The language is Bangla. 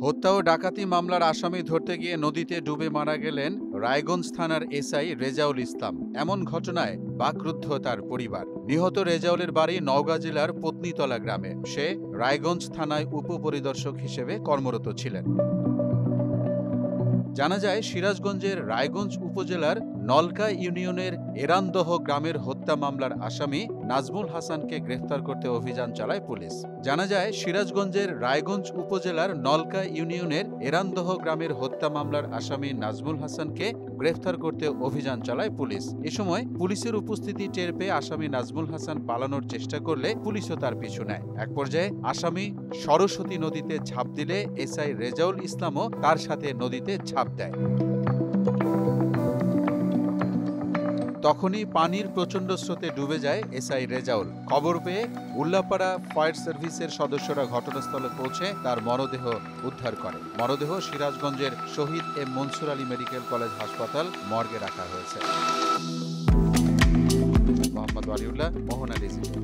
হত্যা ও ডাকাতি মামলার আসামি ধরতে গিয়ে নদীতে ডুবে মারা গেলেন রায়গঞ্জ থানার এসআই রেজাউল ইসলাম। এমন ঘটনায় বাকরুদ্ধ তার পরিবার। নিহত রেজাউলের বাড়ি নওগাঁ জেলার পত্নীতলা গ্রামে। সে রায়গঞ্জ থানায় উপপরিদর্শক হিসেবে কর্মরত ছিলেন। জানা যায়, সিরাজগঞ্জের রায়গঞ্জ উপজেলার নলকা ইউনিয়নের এরানদহ গ্রামের হত্যা মামলার আসামি নাজমুল হাসানকে গ্রেফতার করতে অভিযান চালায় পুলিশ। জানা যায়, সিরাজগঞ্জের রায়গঞ্জ উপজেলার নলকা ইউনিয়নের এরানদহ গ্রামের হত্যা মামলার আসামি নাজমুল হাসানকে গ্রেফতার করতে অভিযান চালায় পুলিশ। এ সময় পুলিশের উপস্থিতি টের পেয়ে আসামি নাজমুল হাসান পালানোর চেষ্টা করলে পুলিশও তার পিছু নেয়। এক পর্যায়ে আসামি সরস্বতী নদীতে ঝাঁপ দিলে এসআই রেজাউল ইসলামও তার সাথে নদীতে ঝাঁপ দেয়। তখনই পানির প্রচণ্ড স্রোতে ডুবে যায় এসআই রেজাউল। খবর পেয়ে উল্লাপাড়া ফায়ার সার্ভিসের সদস্যরা ঘটনাস্থলে পৌঁছে তার মরদেহ উদ্ধার করে। মরদেহ সিরাজগঞ্জের Shahid M Mansur Ali medical college হাসপাতাল মর্গে রাখা হয়েছে। মোহাম্মদ ওয়ালিউল্লাহ, মোহনা ডিজিটাল।